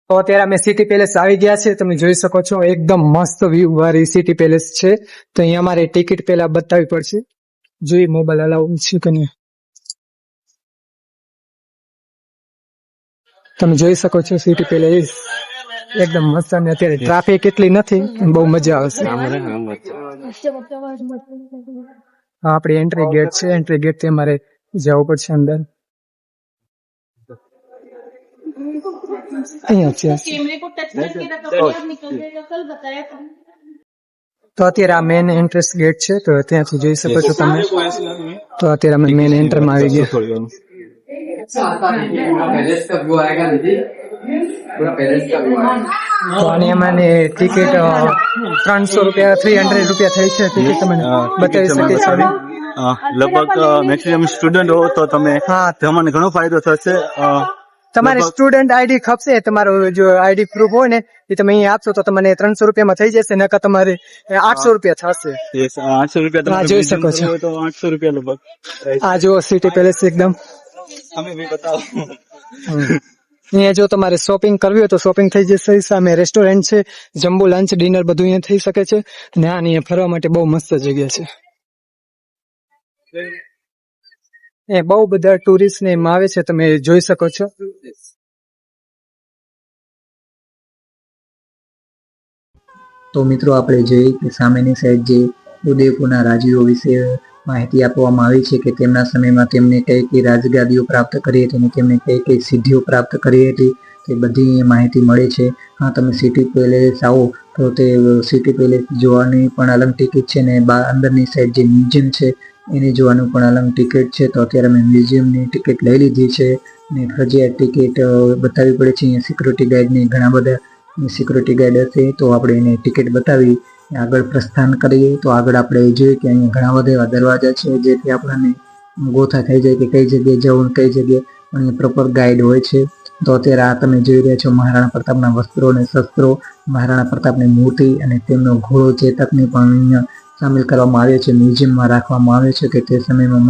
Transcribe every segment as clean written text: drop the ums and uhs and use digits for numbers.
તો અત્યારે અમે સિટી પેલેસ આવી ગયા છે. તમે જોઈ શકો છો એકદમ મસ્ત વ્યૂ વાળી સિટી પેલેસ છે. તો અહીંયા અમારે ટિકિટ પેલા બતાવવી પડશે. જોઈ મોબાઈલ અલાઉ છે કે નહીં. તમે જોઈ શકો છો સિટી પેલેસ એકદમ મસ્ત. અને અત્યારે ટ્રાફિક એટલી નથી, બહુ મજા આવશે. આપણી એન્ટ્રી ગેટ છે. એન્ટ્રી ગેટ થી અમારે જવું પડશે અંદર. અહીંયા છે. તો અત્યારે આ મેન એન્ટ્રન્સ ગેટ છે. તો ત્યાંથી જોઈ શકો છો તમે. તો અત્યારે અમે મેન એન્ટ્રમાં આવી ગયા. તો આની અમારે ટિકિટ 300 રૂપિયા 300 રૂપિયા થઈ છે. ટિકિટ તમને બતાવી શકીએ છીએ. લગભગ મેક્સિમમ સ્ટુડન્ટ હો તો તમે તમને ઘણો ફાયદો થશે. તમારે સ્ટુડન્ટ આઈડી ખપશે. તમારું જો આઈડી પ્રૂફ હોય ને એ તમે અહીં આપશો તો તમને 300 રૂપિયામાં થઈ જશે. નકર તમારે 800 રૂપિયા થશે. 800 રૂપિયા જોઈ શકો છો. તો 800 રૂપિયા લગભગ. આ જો સિટી પેલેસ એકદમ. તમે બી બતાવો. અહીંયા જો તમારે શોપિંગ કરવી હોય તો શોપિંગ થઈ જશે. સામે રેસ્ટોરન્ટ છે. જમ્બો લંચ ડિનર બધું અહીંયા થઈ શકે છે. અને અહીંયા ફરવા માટે બહુ મસ્ત જગ્યા છે. એ બહુ બધા ટુરિસ્ટ ને એમાં આવે છે. તમે જોઈ શકો છો. તો મિત્રો આપણે જોઈએ કે સામેની સાઈડ જે ઉદયપુરના રાજવીઓ વિશે માહિતી આપવામાં આવી છે કે તેમના સમયમાં તેમને કઈ કઈ રાજગાદીઓ પ્રાપ્ત કરી હતી અને તેમને કઈ કઈ સિદ્ધિઓ પ્રાપ્ત કરી હતી તે બધી માહિતી મળે છે. હા, તમે સિટી પેલેસ આવો તો તે સિટી પેલેસ જોવાની પણ અલગ ટિકિટ છે ને અંદરની સાઈડ જે મ્યુઝિયમ છે એને જોવાનું પણ અલગ ટિકિટ છે. તો અત્યારે અમે મ્યુઝિયમની ટિકિટ લઈ લીધી છે અને ફરજિયાત ટિકિટ બતાવવી પડે છે. અહીંયા સિક્યુરિટી ગાર્ડની ઘણા બધા સિક્યુરિટી ગાર્ડ હશે તો આપણે એને ટિકિટ બતાવી આગળ પ્રસ્થાન કરીએ. તો આગળ આપણે જોઈએ કે અહીંયા ઘણા બધા એવા દરવાજા છે જેથી આપણને ગોથા થઈ જાય કે કઈ જગ્યાએ જવું કઈ જગ્યાએ. પણ અહીંયા પ્રોપર ગાઈડ હોય છે. તો અત્યારે આ તમે જોઈ રહ્યા છો મહારાણા પ્રતાપના વસ્ત્રો અને શસ્ત્રો, મહારાણા પ્રતાપની મૂર્તિ અને તેમનો ઘોડો ચેતકને પણ અહીંયા સામેલ કરવામાં આવ્યો છે. મ્યુઝિયમમાં રાખવામાં આવ્યો છે કે તે સમયમાં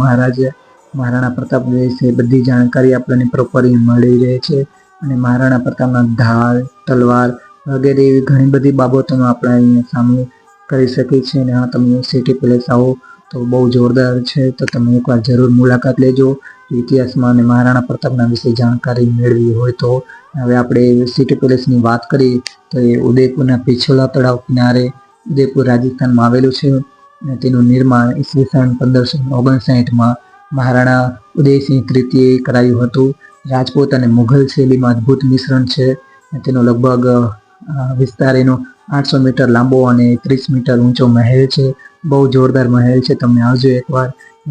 મહારાણા પ્રતાપ વિશે બધી જાણકારી આપણને પ્રોપર મળી રહે છે. અને મહારાણા પ્રતાપના ઢાલ, તલવાર વગેરે એવી ઘણી બધી બાબતોનો આપણે અહીંયા સામેલ કરી શકીએ છીએ. અને હા, તમે સિટી પેલેસ આવો તો બહુ જોરદાર છે. તો તમે એકવાર જરૂર મુલાકાત લેજો ઇતિહાસમાં અને મહારાણા પ્રતાપના વિશે જાણકારી મેળવી હોય તો. હવે આપણે સિટી પેલેસની વાત કરીએ તો એ ઉદયપુરના પિછોલા તળાવ કિનારે ઉદયપુર રાજસ્થાનમાં આવેલું છે. અને તેનું નિર્માણ ઈસવીસન 1559માં મહારાણા ઉદયસિંહ તૃતીયે કરાયું હતું. રાજપૂત અને મુઘલ શૈલીમાં અદ્ભુત મિશ્રણ છે. તેનો લગભગ વિસ્તાર એનો 800 મીટર લાંબો અને 30 મીટર ઊંચો મહેલ છે. બહુ જોરદાર મહેલ છે. તમે આવજો એકવાર.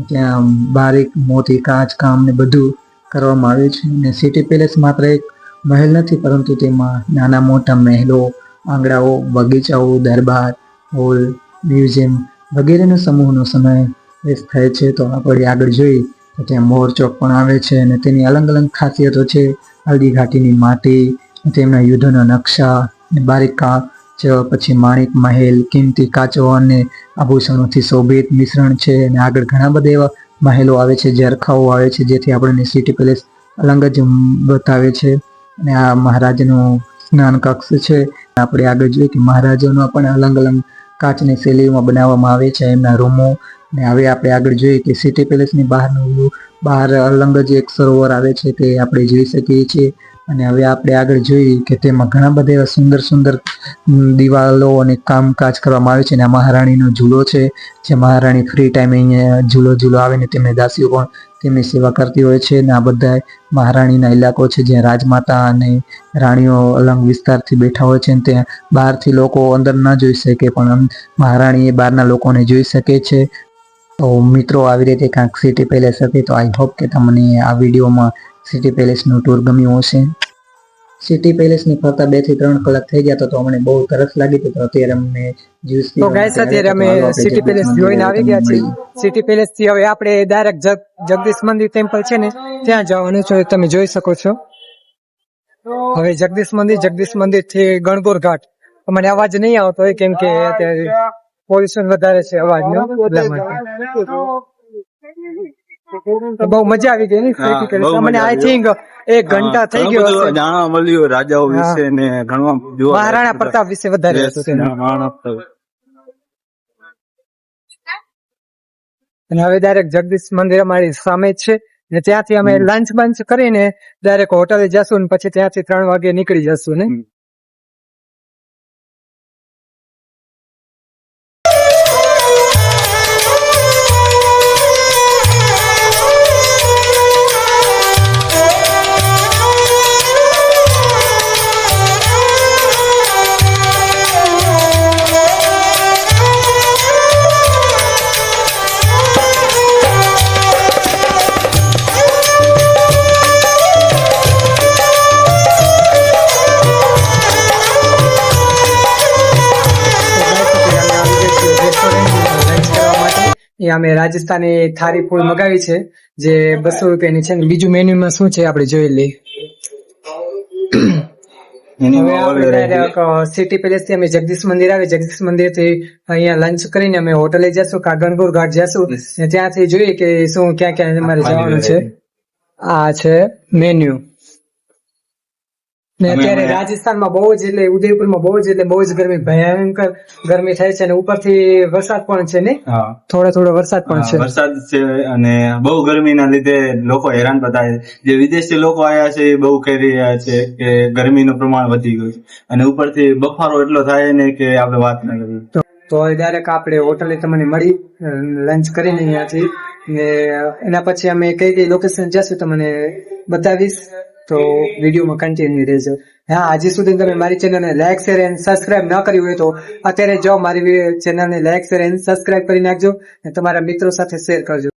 ત્યાં બારીક મોતી કાચ કામ ને બધું કરવામાં આવ્યું છે. અને સિટી પેલેસ માત્ર એક મહેલ નથી પરંતુ તેમાં નાના મોટા મહેલો, આંગણાઓ, બગીચાઓ, દરબાર હોલ, મ્યુઝિયમ વગેરેનો સમૂહનો સમાવેશ થાય છે. તો આપણે આગળ જોઈએ તો ત્યાં મોર ચોક પણ આવે છે અને તેની અલગ અલગ ખાસિયતો છે. હલ્દી ઘાટીની માટી, તેમના યુદ્ધના નકશા, બારીક કાચ, પછી માણિક મહેલ, કિંમતી કાચો અને આભૂષણોથી શોભિત મિશ્રણ છે. અને આગળ ઘણા બધા એવા મહેલો આવે છે, ઝરખાઓ આવે છે જેથી આપણને સિટી પેલેસ અલગ જ બતાવે છે. અને આ મહારાજનો સ્નાન કક્ષ છે. આપણે આગળ જોઈએ કે મહારાજાનો પણ અલગ અલગ કાચની શૈલીઓમાં બનાવવામાં આવે છે એમના રૂમો. અને હવે આપણે આગળ જોઈએ કે સિટી પેલેસની બહાર અલગ જ એક સરોવર આવે છે તે આપણે જોઈ શકીએ છીએ. અને હવે આપણે આગળ જોઈએ કે તેમાં ઘણા બધા એવા સુંદર સુંદર દિવાલો અને કામકાજ કરવામાં આવે છે. અને આ મહારાણીનો ઝૂલો છે જે મહારાણી ફ્રી ટાઈમે અહીંયા ઝૂલો આવે ને તેમને દાસીઓ પણ તેમની સેવા કરતી હોય છે. અને આ બધા મહારાણીના ઇલાકો છે જ્યાં રાજમાતા અને રાણીઓ અલગ વિસ્તારથી બેઠા હોય છે. અને ત્યાં બહારથી લોકો અંદર ન જોઈ શકે પણ મહારાણી એ બહારના લોકોને જોઈ શકે છે. તો મિત્રો આવી રીતે કાંઈક સિટી પેલેસ હતી. તો આઈ હોપ કે તમને આ વિડીયોમાં સિટી પેલેસનું ટૂર ગમ્યું હશે. સિટી પેલેસની ફરતા 2 થી 3 કલાક થઈ ગયા તો અમને બહુ તરસ લાગી તો અત્યારે અમને જ્યુસ તો ગાઈસ અત્યારે અમે સિટી પેલેસ જોઈને આવી ગયા છીએ. સિટી પેલેસ થી હવે આપણે ડાયરેક્ટ જગદીશ મંદિર ટેમ્પલ છે ને ત્યાં જવાનું છે. તમે જોઈ શકો છો. હવે જગદીશ મંદિર થી ગણગોર ઘાટ. મને અવાજ નહીં આવતો હોય કેમ કે અત્યારે પોલ્યુશન વધારે છે અવાજનો. તો બહુ મજા આવી ગઈ ને હા, City Palace? બહુ મને મજા આઈ આવી. થિંક 1 ઘંટા થઈ ઘણું ગયો બધું હશે. જાણવા મળ્યું રાજાઓ હા. વિશે ને ઘણું જોવા મહારાણા પ્રતાપ વિશે વધારે Yes, હતું તેનું. મહારાણા પ્રતાપ. અને હવે ડાયરેક્ટ જગદીશ મંદિર અમારી સામે જ છે ને ત્યાંથી અમે લંચ બંચ કરીને ડાયરેક્ટ હોટલે જશું ને પછી ત્યાંથી 3 વાગે નીકળી જશું ને. એ અમે રાજસ્થાની થાળી ફૂલ મગાવી છે જે 200 રૂપિયાની છે ને બીજું મેન્યુમાં શું છે આપણે જોઈ લઈએ. એની હવે all આપણે variety. ડાયરેક્ટ સિટી પેલેસ થી અમે જગદીશ મંદિર આવે જગદીશ મંદિર થી અહીંયા લંચ કરીને અમે હોટલે જશું કાગણપુર ઘાટ જશું ને ત્યાંથી જોઈએ કે શું ક્યાં ક્યાં અમારે જવાનું છે. આ છે મેન્યુ ને અમે અત્યારે હમણાં- રાજસ્થાનમાં બહુ જ એટલે ઉદયપુરમાં બહુ જ ગરમી ભયંકર ગરમી થાય છે અને ઉપરથી વરસાદ પણ છે ને હા થોડો વરસાદ પણ છે. વરસાદ છે અને બહુ ગરમીના લીધે લોકો હેરાન થતા છે. જે વિદેશી લોકો આવ્યા છે એ બહુ કહી રહ્યા છે કે ગરમીનું પ્રમાણ વધી ગયું છે અને ઉપરથી બફારો એટલો થાય ને કે આપણે વાત ના કરીએ. તો ડાયરેક્ટ આપણે હોટલે તમને મળી લંચ કરીને અહીંયાથી ને એના પછી અમે કઈ લોકેશન જશું તમને બતાવીશ તો વિડીયોમાં કન્ટિન્યુ રહેજો. હા હજી સુધી તમે મારી ચેનલને લાઈક શેર એન્ડ સબસ્ક્રાઇબ ન કરી હોય તો અત્યારે જાઓ મારી ચેનલને લાઈક શેર એન્ડ સબસ્ક્રાઇબ કરી નાખજો અને તમારા મિત્રો સાથે શેર કરજો.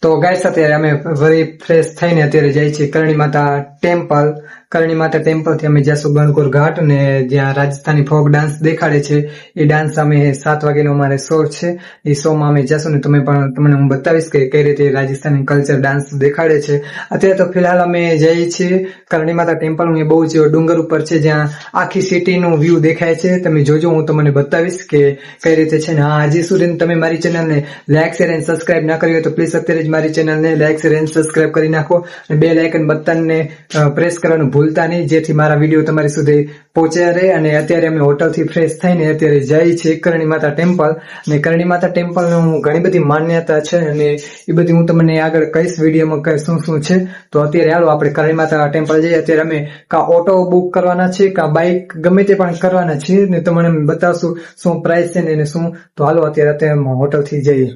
તો ગાઈસ અત્યારે અમે વળી ફ્રેશ થઈને અત્યારે જઈએ છીએ કરણી માતા ટેમ્પલ. કરણી માતા ટેમ્પલ થી અમે જઈશું ગણગોર ઘાટ ને જ્યાં રાજસ્થાની ફોક ડાન્સ દેખાડે છે એ ડાન્સ અમે 7 વાગ્યાનો અમારે શો છે. એ શો માં અમે જશું ને તમને હું બતાવીશ કે કઈ રીતે રાજસ્થાની કલ્ચર ડાન્સ દેખાડે છે. અત્યારે તો ફિલહાલ અમે જઈએ છીએ કરણી માતા ટેમ્પલ. એ બહુ જ ડુંગર ઉપર છે જ્યાં આખી સિટી નું વ્યૂ દેખાય છે. તમે જોજો હું તમને બતાવીશ કે કઈ રીતે છે ને. હા હજી સુધી તમે મારી ચેનલને લાઈક શેર એન્ડ સબસ્ક્રાઇબ ના કરી હોય તો પ્લીઝ અત્યારે જ મારી ચેનલને લાઈક શેર એન્ડ સબસ્ક્રાઇબ કરી નાખો અને બેલ આઇકન બટનને પ્રેસ કરવાનું ભૂલતા નહીં જેથી મારા વિડીયો તમારી સુધી પહોંચ્યા રહે. અને અત્યારે અમે હોટલથી ફ્રેશ થઈને અત્યારે જઈએ છીએ કરણી માતા ટેમ્પલ. અને કરણી માતા ટેમ્પલનું ઘણી બધી માન્યતા છે અને એ બધી હું તમને આગળ કઈશ વિડીયોમાં શું શું છે. તો અત્યારે હાલો આપણે કરણી માતા ટેમ્પલ જઈએ. અત્યારે અમે કાં ઓટો બુક કરવાના છે કાં બાઇક ગમે તે પણ કરવાના છીએ ને તમને બતાવશું શું પ્રાઇસ છે ને એને શું. તો હાલો અત્યારે હોટલથી જઈએ.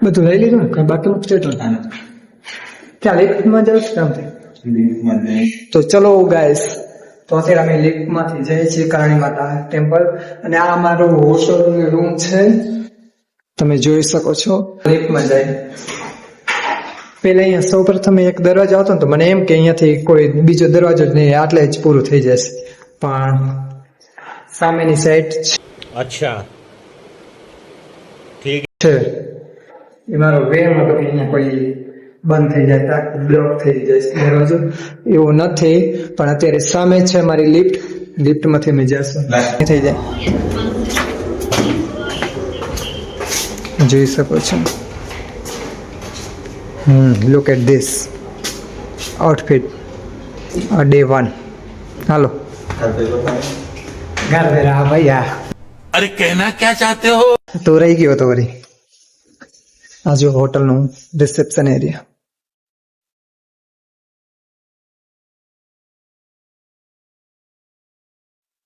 બધું લઈ લીધું ને બાકી સ્ટેટમેન્ટ ક્યાં લિફ્ટમાં જાવ છે કામથી. તો ચલો ગાઈસ તો અત્યારે અમે લિફ્ટમાંથી જઈએ છીએ કરણી માતા ટેમ્પલ અને આ અમારો હોટલ રૂમ છે તમે જોઈ શકો છો. લિફ્ટમાં જાય પેલા અહીંયા સૌ પ્રથમ એક દરવાજો આવતો ને તો મને એમ કે અહીંયાથી કોઈ બીજો દરવાજો જ નહીં આટલે જ પૂરું થઈ જશે પણ સામેની સાઈડ अच्छा છે એ મારો વેમ હતો કે અહીંયા કોઈ બંધ થઈ જાય બ્લોક થઈ જાય દરવાજો એવું નથી પણ અત્યારે સામે છે મારી લિફ્ટમાંથી અમે જશું થઈ જાય જોઈ શકો છો. Look at this outfit day 1. હાલો ઘર વેરા ભૈયા अरे कहना क्या चाहते हो તો રહી ગયો તો વળી આ જો હોટલનું રિસેપ્શન એરિયા.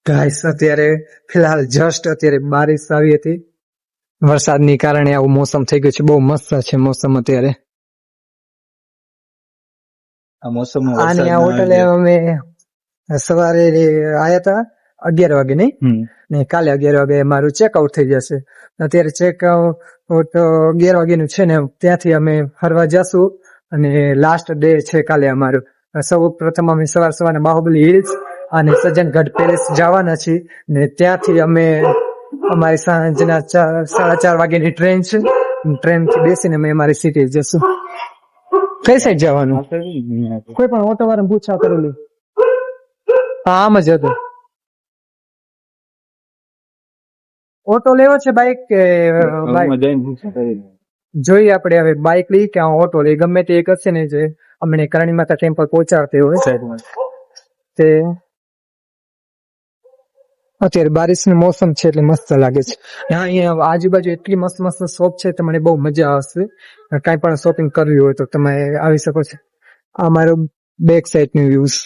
ગાઈસ અત્યારે ફિલહાલ જસ્ટ અત્યારે બારિશ આવી હતી વરસાદની કારણે આવું મોસમ થઈ ગયું છે. બહુ મસ્ત છે મોસમ અત્યારે. આ મોસમમાં આની આ વરસાદના હોટલે અમે સવારે આયા હતા 11 વાગે નહીં ને કાલે 11 વાગે મારું ચેકઆઉટ થઈ જશે. અત્યારે ચેકઆઉટ 11 વાગ્યાનું છે ને ત્યાંથી અમે ફરવા જશું અને લાસ્ટ ડે છે કાલે અમારું. સૌ પ્રથમ અમે સવારના બાહુબલી હિલ્સ અને સજ્જનગઢ પેલેસ જવાના છીએ ને ત્યાંથી અમે અમારી સાંજના 4:30 વાગ્યાની ટ્રેન છે. ટ્રેનથી બેસીને અમે અમારી સિટી જશું. કઈ સાઈડ જવાનું કોઈ પણ ઓટો વાળાને પૂછા કરેલી આમ જ હતું. ઓટો લેવો છે બાઇક કે બાઇક જોઈએ આપણે હવે બાઇક લઈ કે ઓટો લઈ, ગમે તે એક હશે ને જે અમને કરણી માતા ટેમ્પલ પહોંચાડते હોય તે અત્યારે બારિશનું મોસમ છે એટલે મસ્ત લાગે છે. અહીંયા આજુબાજુ એટલી મસ્ત મસ્ત શોપ છે, તમને બહુ મજા આવશે. કાંઈ પણ શોપિંગ કરવી હોય તો તમે આવી શકો છો. આ મારો બેક સાઈડ નું વ્યૂઝ.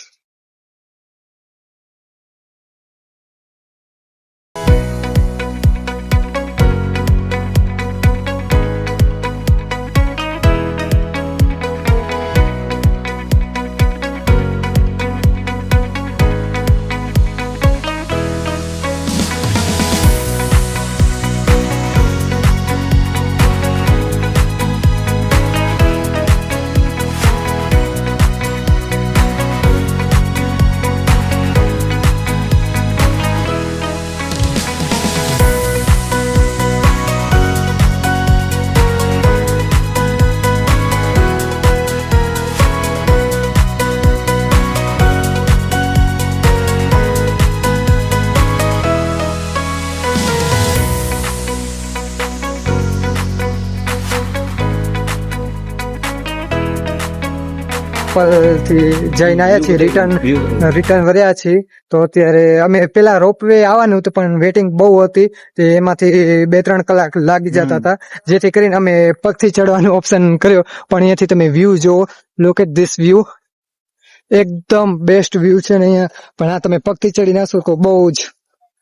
થી જઈને આવ્યા છીએ, રિટર્ન વર્યા છીએ. તો અત્યારે અમે પેલા રોપવે આવવાનું હતું પણ વેટિંગ બહુ હતી, તે એમાંથી 2-3 કલાક લાગી જતા હતા, જેથી કરીને અમે પગથી ચડવાનો ઓપ્શન કર્યો. પણ અહીંયાથી તમે વ્યૂ જુઓ, લુક એટ ધીસ વ્યૂ, એકદમ બેસ્ટ વ્યૂ છે ને અહીંયા. પણ આ તમે પગથી ચડી નાખશો તો બહુ જ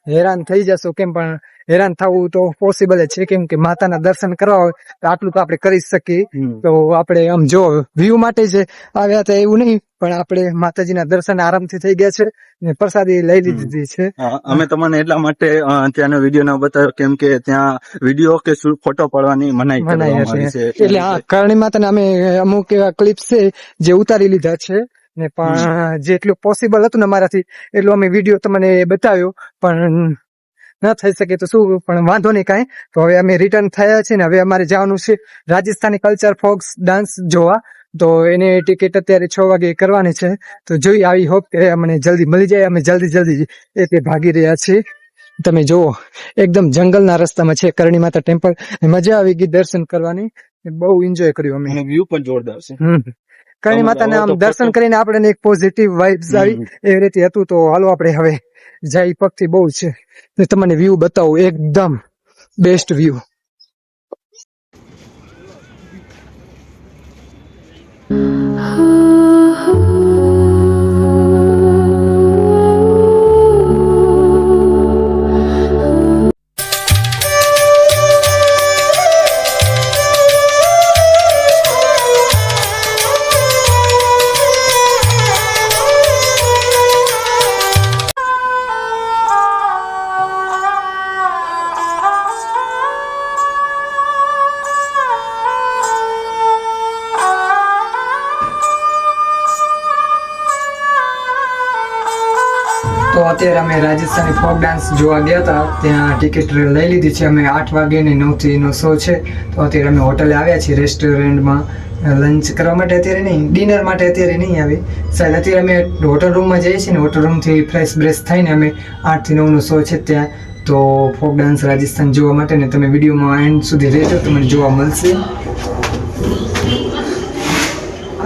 હેરાન થઈ જશો. કેમ પણ હેરાન થવું તો પોસિબલ જ છે, કેમ કે માતાના દર્શન કરવા હોય તો આટલું તો આપણે કરી જ શકીએ. તો આપણે આમ જો વ્યૂ માટે જ આવ્યા હતા એવું નહીં, પણ આપણે માતાજીના દર્શન આરામથી થઈ ગયા છે ને પ્રસાદી લઈ લીધી છે. અમે તમને એટલા માટે ત્યાંનો વિડીયો ના બતાવ્યો કેમ કે ત્યાં વિડીયો કે ફોટો પાડવાની મનાઈ કરવામાં આવી છે. એટલે આ કરણી માતાના અમે અમુક એવા ક્લિપ્સ છે જે ઉતારી લીધા છે ને, પણ જેટલું પોસિબલ હતું ને મારાથી એટલું અમે વિડીયો તમને બતાવ્યો, પણ ન થઈ શકે તો શું, પણ વાંધો નહીં કાંઈ. તો હવે અમે રિટર્ન થયા છે ને હવે અમારે જવાનું છે રાજસ્થાની કલ્ચર ફોક્સ ડાન્સ જોવા. તો એની ટિકિટ અત્યારે 6 વાગે કરવાની છે. તો જોઈ આવી હોપ કે અમને જલ્દી મળી જાય. અમે જલ્દી એ ભાગી રહ્યા છીએ. તમે જુઓ એકદમ જંગલના રસ્તામાં છે કરણી માતા ટેમ્પલ. મજા આવી ગઈ દર્શન કરવાની, બહુ એન્જોય કર્યું અમે. વ્યૂ પણ જોરદાર છે. કરણી માતાના આમ દર્શન કરીને આપણને એક પોઝિટિવ વાઇબ્સ આવી, એવી રીતે હતું. તો હાલો આપણે હવે જાય, પગથી બહુ છે. તમને વ્યૂ બતાવું, એકદમ બેસ્ટ વ્યૂ. તો અત્યારે અમે રાજસ્થાની ફોક ડાન્સ જોવા ગયા હતા, ત્યાં ટિકિટ લઈ લીધી છે અમે. 8 વાગે ને 9 થી નો શો છે. તો અત્યારે અમે હોટલે આવ્યા છીએ, રેસ્ટોરન્ટમાં લંચ કરવા માટે. અત્યારે નહીં, ડિનર માટે અત્યારે નહીં આવી સાહેબ. અત્યારે અમે હોટલ રૂમમાં જઈએ છીએ ને, હોટલ રૂમથી ફ્રેશ બ્રેશ થઈને અમે 8 થી 9 નો શો છે ત્યાં. તો ફોક ડાન્સ રાજસ્થાન જોવા માટે ને તમે વિડીયોમાં એન્ડ સુધી રહેજો, તમને જોવા મળશે.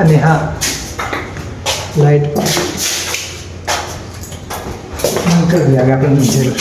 અને હા, લાઈટ કરી આગળ આપણને જરૂર.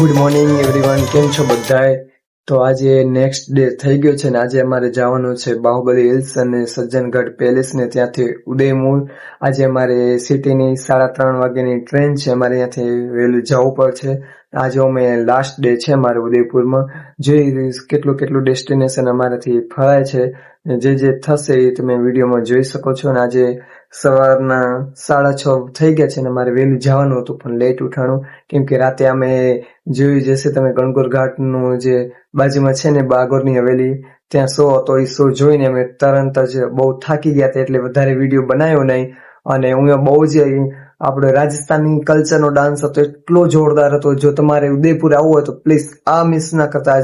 ગુડ મોર્નિંગ એવરીવન, કેમ છો બધાય? તો આજે નેક્સ્ટ ડે થઈ ગયો છે ને આજે અમારે જવાનું છે બાહુબલી હિલ્સ અને સજ્જનગઢ પેલેસ ને ત્યાંથી ઉદયમોલ. આજે અમારે સિટીની 3:30 વાગ્યાની ટ્રેન છે, અમારે ત્યાંથી વહેલું જવું પડશે. આજે અમે લાસ્ટ ડે છે અમારે ઉદયપુરમાં. જોઈ કેટલું ડેસ્ટિનેશન અમારાથી ફરાય છે. જે થશે એ તમે વિડીયોમાં જોઈ શકો છો. અને આજે સવારના 6:30 થઈ ગયા છે ને અમારે વહેલું જવાનું હતું પણ લેટ ઉઠાણું, કેમ કે રાતે અમે જોયું જશે તમે ગણગોર ઘાટનું જે બાજુમાં છે ને બાગોરની હવેલી, ત્યાં શો હતો. એ શો જોઈને અમે તરત જ બહુ થાકી ગયા હતા એટલે વધારે વિડીયો બનાવ્યો નહીં. અને હું બહુ જ આપણો રાજસ્થાની કલ્ચરનો ડાન્સ હતો, એટલો જોરદાર હતો. જો તમારે ઉદયપુર આવવું હોય તો પ્લીઝ આ મિસ ના કરતા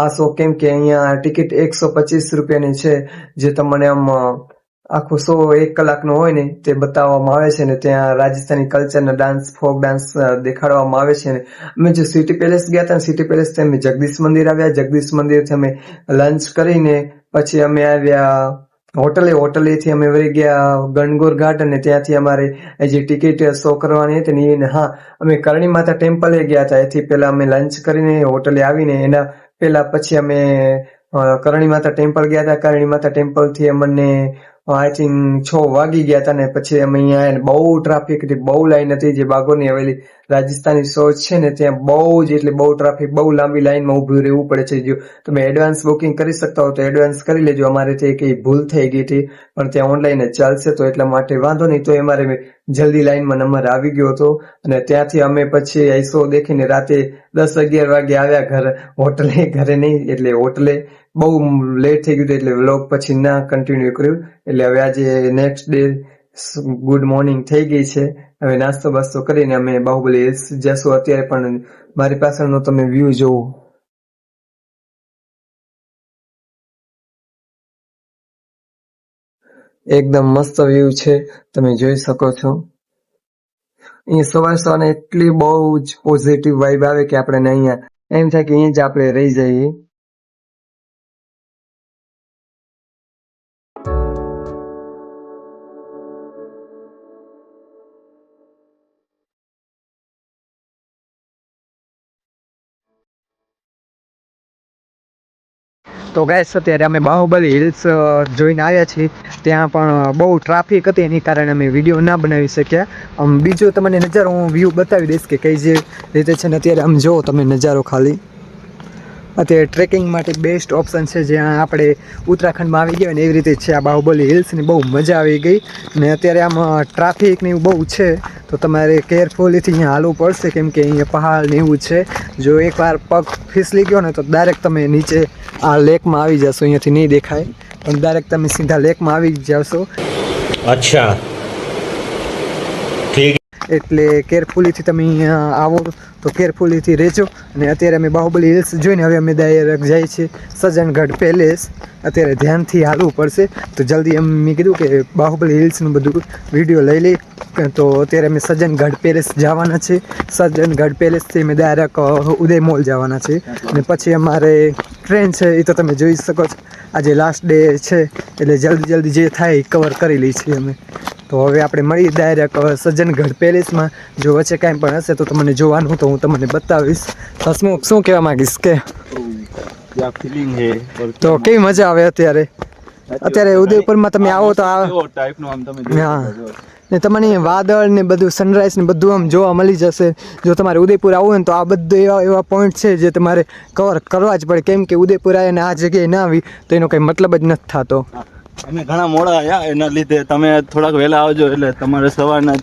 આ શો, કેમ કે અહીંયા ટિકિટ 125 રૂપિયાની છે. જે તમને આમ આખો શો 1 કલાકનો હોય ને તે બતાવવામાં આવે છે ને ત્યાં રાજસ્થાની કલ્ચરના ડાન્સ, ફોક ડાન્સ દેખાડવામાં આવે છે. ને અમે જો સિટી પેલેસ ગયા હતા, સિટી પેલેસથી અમે જગદીશ મંદિર આવ્યા. જગદીશ મંદિરથી અમે લંચ કરીને પછી અમે આવ્યા હોટલેથી અમે વળી ગયા ગણગોર ઘાટ. અને ત્યાંથી અમારે જે ટિકિટ શો કરવાની હતી ને અમે કરણી માતા ટેમ્પલે ગયા હતા. એથી પહેલા અમે લંચ કરીને હોટલે આવીને એના પહેલા પછી અમે કરણી માતા ટેમ્પલ ગયા હતા. કરણી માતા ટેમ્પલથી અમને આઈ થિંક 6 વાગી ગયા હતા. ને પછી અમે અહીંયા બહુ ટ્રાફિક હતી, બહુ લાઈન હતી. જે બાગોરની હવેલી રાજસ્થાની શો છે ને ત્યાં બહુ જ એટલે બહુ ટ્રાફિક, બહુ લાંબી લાઈનમાં ઊભું રહેવું પડે છે. જો તમે એડવાન્સ બુકિંગ કરી શકતા હો તો એડવાન્સ કરી લેજો. અમારે તે કઈ ભૂલ થઈ ગઈ હતી પણ ત્યાં ઓનલાઈન જ ચાલશે તો એટલા માટે વાંધો નહીં. તો અમારે જલ્દી લાઈનમાં નંબર આવી ગયો હતો. અને ત્યાંથી અમે પછી આ શો દેખીને રાતે 10-11 વાગે આવ્યા ઘરે નહીં, એટલે હોટલે બહુ લેટ થઈ ગયું એટલે વ્લોગ પછી ના કન્ટિન્યુ કર્યું. એટલે હવે આજે નેક્સ્ટ ડે ગુડ મોર્નિંગ થઈ ગઈ છે. હવે નાસ્તો બાસ્તો કરીને અમે બાહુબલી હિલ્સ જશું. અત્યારે પણ મારી પાછળનો તમે વ્યૂ જોવો, એકદમ મસ્ત વ્યૂ છે, તમે જોઈ શકો છો. અહીંયા સવારે એટલી બહુ જ પોઝિટિવ વાઇબ આવે કે આપણે અહીંયા એમ થાય કે અહીં જ આપણે રહી જઈએ. તો ગાઈસ અત્યારે અમે બાહુબલી હિલ્સ જોઈને આવ્યા છીએ. ત્યાં પણ બહુ ટ્રાફિક હતી, એની કારણે અમે વિડીયો ના બનાવી શક્યા. બીજો તમને નજારો હું વ્યૂ બતાવી દઈશ કે કઈ જે રીતે છે ને અત્યારે આમ જુઓ તમે નજારો ખાલી. અત્યારે ટ્રેકિંગ માટે બેસ્ટ ઓપ્શન છે. જ્યાં આપણે ઉત્તરાખંડમાં આવી ગયા ને એવી રીતે છે આ બાહુબલી હિલ્સની. બહુ મજા આવી ગઈ. ને અત્યારે આમ ટ્રાફિક ને એવું બહુ છે તો તમારે કેરફુલીથી અહીંયા હાલવું પડશે, કેમ કે અહીંયા પહાડ ને એવું છે. જો એકવાર પગ ફીસલી ગયો ને તો ડાયરેક્ટ તમે નીચે આ લેકમાં આવી જશો. અહીંયાથી નહીં દેખાય પણ ડાયરેક્ટ તમે સીધા લેકમાં આવી જશો. अच्छा ठीक. એટલે કેરફુલીથી તમે અહીંયા આવો તો કેરફુલીથી રહેજો. અને અત્યારે અમે બાહુબલી હિલ્સ જોઈને હવે અમે ડાયરેક્ટ જઈએ છીએ સજ્જનગઢ પેલેસ. અત્યારે ધ્યાનથી હાલવું પડશે તો જલ્દી એમ મેં કીધું કે બાહુબલી હિલ્સનું બધું વિડીયો લઈ લઈ. તો અત્યારે અમે સજ્જનગઢ પેલેસ જવાના છે. સજ્જનગઢ પેલેસથી અમે ડાયરેક્ટ ઉદય મોલ જવાના છે. અને પછી અમારે ટ્રેન છે એ તો તમે જોઈ શકો છો. આજે લાસ્ટ ડે છે એટલે જલ્દી જે થાય એ કવર કરી લઈએ છીએ અમે. તો હવે આપણે મળીએ ડાયરેક્ટ સજ્જનગઢ પેલેસમાં. જો વચ્ચે કાંઈ પણ હશે તો તમને જોવાનું તો હું તમને બતાવીશ. હસમુખ શું કહેવા માંગીશ કે તો કેવી મજા આવે અત્યારે ઉદયપુરમાં તમે આવો તો હા ને તમને વાદળ ને બધું સનરાઈઝ ને બધું આમ જોવા મળી જશે. જો તમારે ઉદયપુર આવવું હોય ને તો આ બધા એવા પોઈન્ટ છે જે તમારે કવર કરવા જ પડે, કેમ કે ઉદયપુર આવે ને આ જગ્યાએ ના આવી તો એનો કંઈ મતલબ જ નથી થતો. અમે ઘણા મોડા આવ્યા એના લીધે તમે થોડાક વહેલા આવજો એટલે તમારે સવારના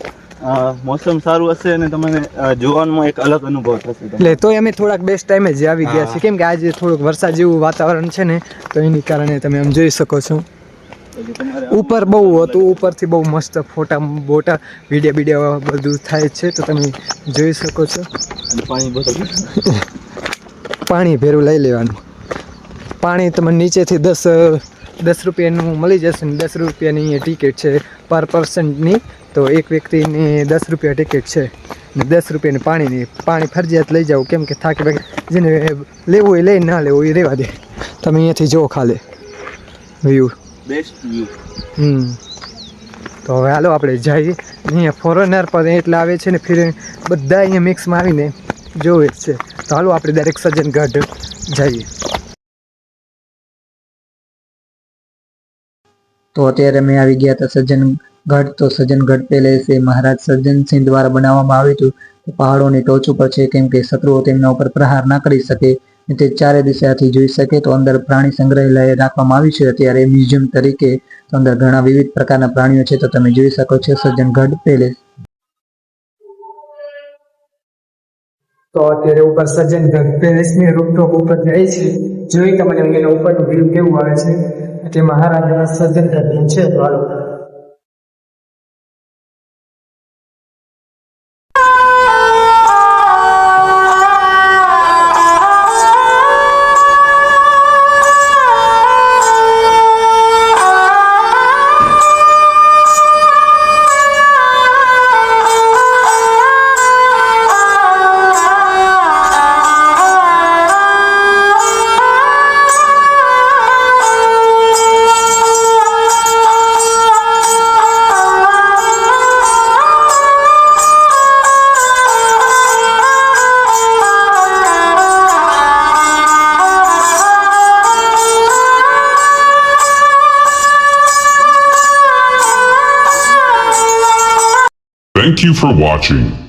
મોસમ સારું હશે અને તમને જોવામાં એક અલગ અનુભવ થશે. એટલે તોય અમે થોડાક બેસ્ટ ટાઈમે જ આવી ગયા છીએ, કેમ કે આજે થોડુંક વરસાદ જેવું વાતાવરણ છે ને તો એની કારણે તમે આમ જોઈ શકો છો. ઉપર બહુ હતું, ઉપરથી બહુ મસ્ત ફોટા બોટા વિડીયો બધું થાય છે તો તમે જોઈ શકો છો. પાણી ભેરું લઈ લેવાનું. પાણી તમને નીચેથી 10 રૂપિયાનું મળી જશે ને 10 રૂપિયાની ટિકિટ છે પર પર્સનની. તો એક વ્યક્તિની 10 રૂપિયા ટિકિટ છે ને 10 રૂપિયાની પાણીની. પાણી ફરજિયાત લઈ જાવ, કેમ કે થાકી ભાગે જેને લેવું હોય લઈ, ના લેવું એ રહેવા દે. તમે અહીંયાથી જુઓ ખાલી વ્યૂ, બેસ્ટ વ્યૂ. તો હવે હાલો આપણે જઈએ. અહીંયા ફોરેનર પણ એટલે આવે છે ને ફિર બધા અહીંયા મિક્સમાં આવીને જોવે છે. તો હાલો આપણે ડાયરેક્ટ સજ્જનગઢ જઈએ. તો અત્યારે મેં આવી ગયા હતા સજ્જનગઢ. તો સજ્જનગઢ પેલેસ એ મહારાજ સજ્જનસિંહ દ્વારા બનાવવામાં આવ્યું હતું. પહાડોની ટોચ ઉપર છે, કેમ કે શત્રુઓ તેમના ઉપર પ્રહાર ના કરી શકે, તે ચારે દિશાથી જોઈ શકે. તો અંદર પ્રાણી સંગ્રહાલય રાખવામાં આવ્યું છે અત્યારે મ્યુઝિયમ તરીકે. તો અંદર ઘણા વિવિધ પ્રકારના પ્રાણીઓ છે, તો તમે જોઈ શકો છો સજ્જનગઢ પેલેસ. તો અત્યારે ઉપર સજ્જનગઢ પેલેસ ની રૂફટોપ ઉપર જાય છે, જોઈ તમને એના ઉપરનું વ્યૂ કેવું આવે છે. તે મહારાજાના સજ્જનગઢ નું છે. તો હાલો. Thank you for watching.